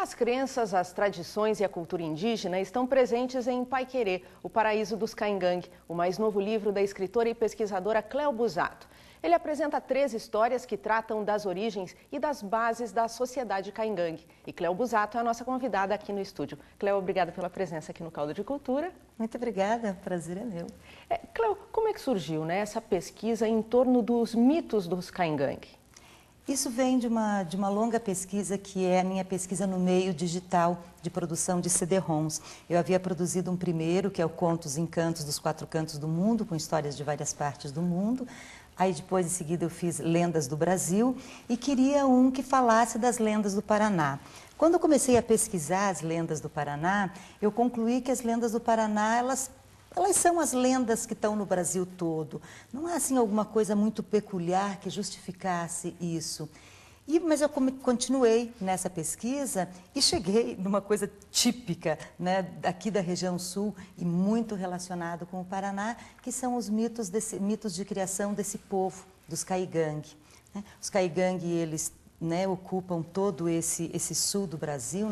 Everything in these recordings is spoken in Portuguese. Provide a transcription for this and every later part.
As crenças, as tradições e a cultura indígena estão presentes em Paiquerê, o paraíso dos Caingangue, o mais novo livro da escritora e pesquisadora Cleo Busato. Ele apresenta 3 histórias que tratam das origens e das bases da sociedade Caingangue. E Cleo Busato é a nossa convidada aqui no estúdio. Cleo, obrigada pela presença aqui no Caldo de Cultura. Muito obrigada, o prazer é meu. Cleo, como é que surgiu, essa pesquisa em torno dos mitos dos Caingangue? Isso vem de uma longa pesquisa, que é a minha pesquisa no meio digital de produção de CD-ROMs. Eu havia produzido um primeiro, que é o Contos e Encantos dos 4 Cantos do Mundo, com histórias de várias partes do mundo. Aí depois, em seguida, eu fiz Lendas do Brasil e queria um que falasse das lendas do Paraná. Quando eu comecei a pesquisar as lendas do Paraná, eu concluí que as lendas do Paraná, elas são as lendas que estão no Brasil todo. Não há, assim, alguma coisa muito peculiar que justificasse isso. Mas eu continuei nessa pesquisa e cheguei numa coisa típica, aqui da região sul e muito relacionado com o Paraná, que são os mitos de criação desse povo, dos Caingangue. Os Caingangue, eles ocupam todo esse sul do Brasil,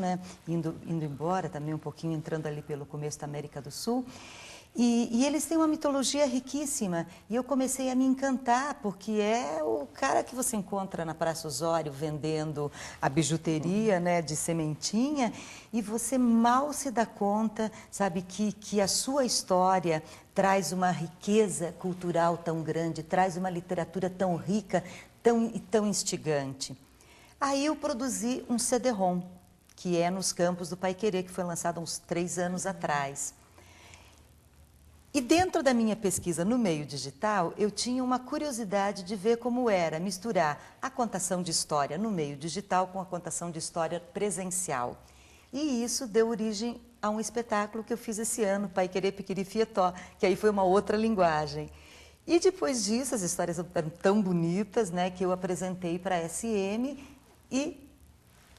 indo embora também um pouquinho, entrando ali pelo começo da América do Sul. E eles têm uma mitologia riquíssima, e eu comecei a me encantar, porque é o cara que você encontra na Praça Osório vendendo a bijuteria, de sementinha, e você mal se dá conta, sabe, que a sua história traz uma riqueza cultural tão grande, traz uma literatura tão rica, tão instigante. Aí eu produzi um CD-ROM, que é Nos Campos do Paiquerê, que foi lançado há uns 3 anos atrás. E dentro da minha pesquisa no meio digital, eu tinha uma curiosidade de ver como era misturar a contação de história no meio digital com a contação de história presencial. E isso deu origem a um espetáculo que eu fiz esse ano, Paiquerê Piquiri Fietó, que aí foi uma outra linguagem. E depois disso, as histórias eram tão bonitas, que eu apresentei para a SM e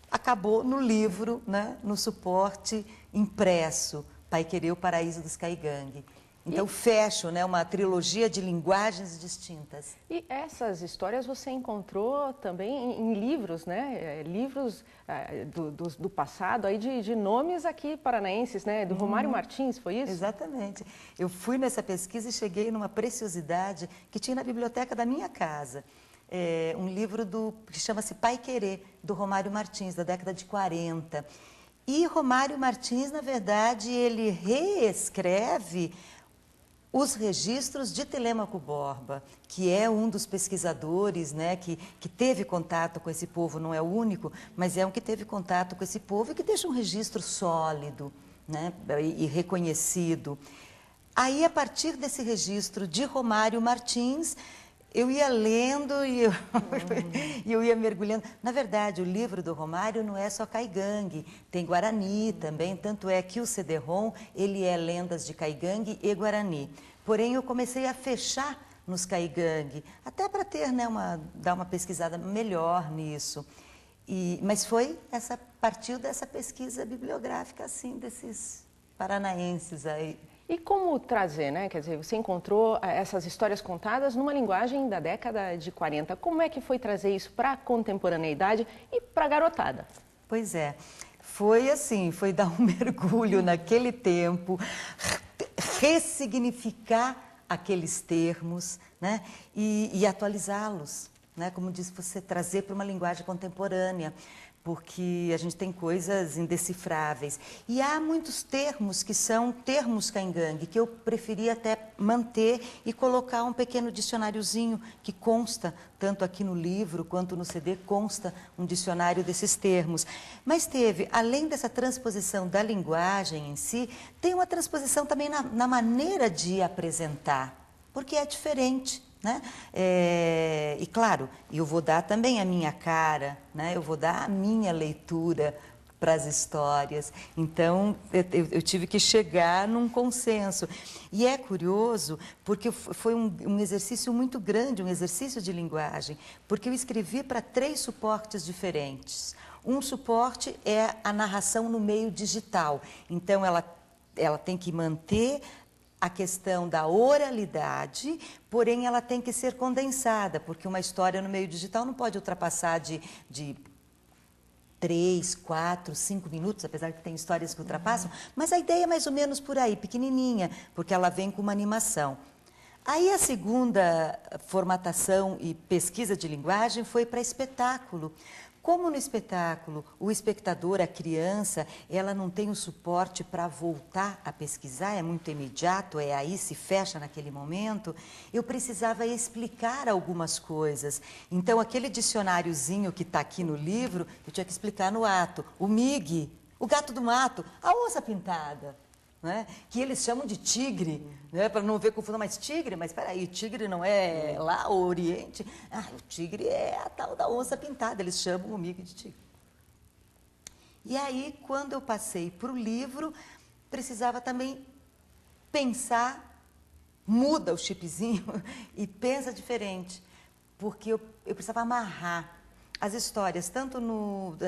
acabou no livro, no suporte impresso, Paiquerê, o Paraíso dos Caingangue. Então, fecho, uma trilogia de linguagens distintas. E essas histórias você encontrou também em livros, Livros do passado, aí de nomes aqui paranaenses, do Romário Martins, foi isso? Exatamente. Eu fui nessa pesquisa e cheguei numa preciosidade que tinha na biblioteca da minha casa. Um livro que chama-se Paiquerê, do Romário Martins, da década de 40. E Romário Martins, na verdade, ele reescreve os registros de Telêmaco Borba, que é um dos pesquisadores que teve contato com esse povo, não é o único, mas é um que teve contato com esse povo e que deixa um registro sólido e reconhecido. Aí, a partir desse registro de Romário Martins, eu ia lendo e eu ia mergulhando. Na verdade, o livro do Romário não é só Caingangue, tem Guarani também, tanto é que o CD-ROM, ele é Lendas de Caingangue e Guarani. Porém, eu comecei a fechar nos Caingangue, até para ter, dar uma pesquisada melhor nisso. Mas partiu dessa pesquisa bibliográfica, assim, desses paranaenses aí. E como trazer, Quer dizer, você encontrou essas histórias contadas numa linguagem da década de 40. Como é que foi trazer isso para a contemporaneidade e para a garotada? Pois é, foi assim, foi dar um mergulho naquele tempo, ressignificar aqueles termos, e atualizá-los, como disse você, trazer para uma linguagem contemporânea, porque a gente tem coisas indecifráveis. E há muitos termos que são termos Caingangue, que eu preferi até manter e colocar um pequeno dicionáriozinho que consta, tanto aqui no livro quanto no CD, consta um dicionário desses termos. Mas teve, além dessa transposição da linguagem em si, tem uma transposição também na maneira de apresentar, porque é diferente. E claro, eu vou dar também a minha cara, eu vou dar a minha leitura para as histórias. Então, eu tive que chegar num consenso. E é curioso, porque foi um exercício muito grande, um exercício de linguagem, porque eu escrevi para 3 suportes diferentes. Um suporte é a narração no meio digital. Então, ela tem que manter a questão da oralidade, porém ela tem que ser condensada, porque uma história no meio digital não pode ultrapassar de 3, 4, 5 minutos, apesar que tem histórias que ultrapassam, mas a ideia é mais ou menos por aí, pequenininha, porque ela vem com uma animação. Aí a segunda formatação e pesquisa de linguagem foi para espetáculo. Como no espetáculo o espectador, a criança, ela não tem o suporte para voltar a pesquisar, é muito imediato, é aí, se fecha naquele momento, eu precisava explicar algumas coisas. Então, aquele dicionáriozinho que está aqui no livro, eu tinha que explicar no ato. O Mig, o gato do mato, a onça pintada. Né? Que eles chamam de tigre, né? Para não ver confusão, mas tigre, mas espera aí, tigre não é lá o Oriente? Ah, o tigre é a tal da onça pintada, eles chamam o mico de tigre. E aí, quando eu passei para o livro, precisava também pensar, muda o chipzinho e pensa diferente, porque eu precisava amarrar. As histórias, tanto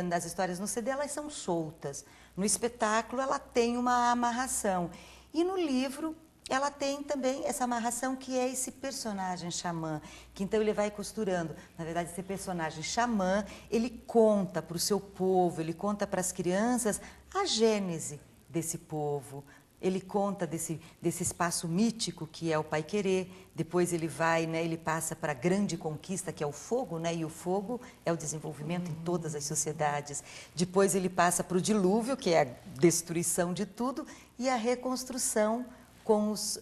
nas histórias no CD, elas são soltas. No espetáculo, ela tem uma amarração. E no livro, ela tem também essa amarração que é esse personagem xamã, que então ele vai costurando. Na verdade, esse personagem xamã, ele conta para o seu povo, ele conta para as crianças a gênese desse povo. Ele conta desse espaço mítico que é o Paiquerê, depois ele vai, né, ele passa para a grande conquista que é o fogo, né, e o fogo é o desenvolvimento em todas as sociedades. Depois ele passa para o dilúvio, que é a destruição de tudo, e a reconstrução com os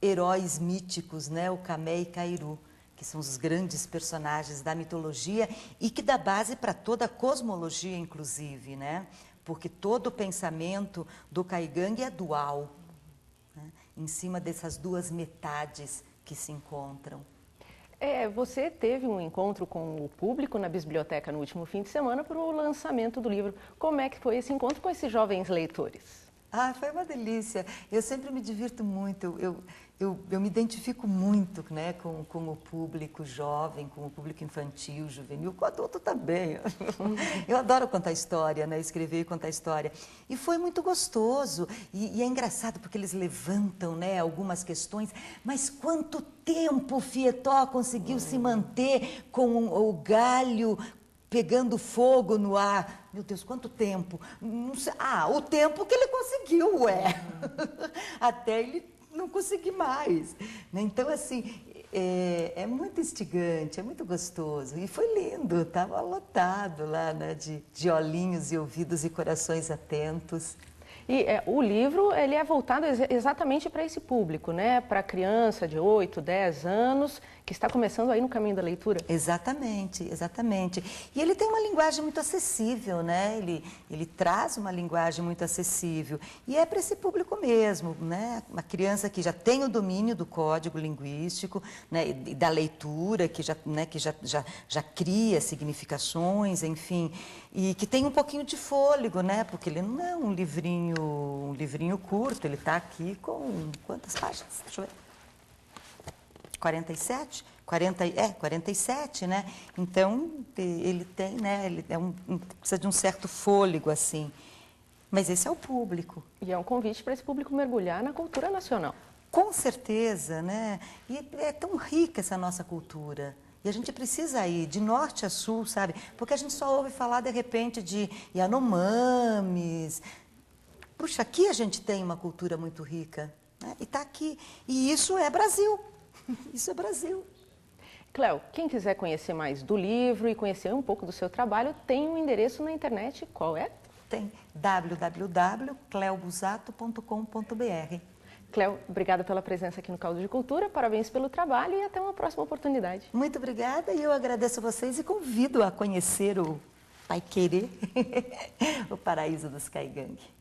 heróis míticos, né, o Camé e Cairu, que são os grandes personagens da mitologia e que dá base para toda a cosmologia, inclusive, né? Porque todo o pensamento do Caingangue é dual, né? Em cima dessas duas metades que se encontram. Você teve um encontro com o público na biblioteca no último fim de semana para o lançamento do livro. Como é que foi esse encontro com esses jovens leitores? Ah, foi uma delícia. Eu sempre me divirto muito. Eu me identifico muito, né, com o público jovem, com o público infantil, juvenil, com o adulto também. Eu adoro contar história, né, escrever e contar história. E foi muito gostoso. E é engraçado porque eles levantam, né, algumas questões. Mas quanto tempo o Fietó conseguiu se manter com o galho pegando fogo no ar? Meu Deus, quanto tempo? Não sei. Ah, o tempo que ele conseguiu, até ele não conseguir mais. Então, assim, é muito instigante, é muito gostoso. E foi lindo, estava lotado lá, né, de olhinhos e ouvidos e corações atentos. E o livro, ele é voltado exatamente para esse público, né? Para a criança de 8, 10 anos, que está começando aí no caminho da leitura. Exatamente, exatamente. E ele tem uma linguagem muito acessível, né? Ele traz uma linguagem muito acessível. E é para esse público mesmo, né? Uma criança que já tem o domínio do código linguístico, né? E da leitura, que já cria significações, enfim. E que tem um pouquinho de fôlego, né? Porque ele não é um livrinho curto, ele está aqui com quantas páginas? Deixa eu ver. 47? 47, né? Então, ele tem, né? Ele precisa de um certo fôlego, assim. Mas esse é o público. E é um convite para esse público mergulhar na cultura nacional. Com certeza, né? E é tão rica essa nossa cultura. E a gente precisa ir de norte a sul, sabe? Porque a gente só ouve falar, de repente, de Yanomamis. Puxa, aqui a gente tem uma cultura muito rica, né? E está aqui. E isso é Brasil. Isso é Brasil. Cléo, quem quiser conhecer mais do livro e conhecer um pouco do seu trabalho, tem um endereço na internet. Qual é? Tem www.cleobusato.com.br. Cléo, obrigada pela presença aqui no Caldo de Cultura, parabéns pelo trabalho e até uma próxima oportunidade. Muito obrigada e eu agradeço a vocês e convido a conhecer o Paiquerê, o paraíso dos Caingangue.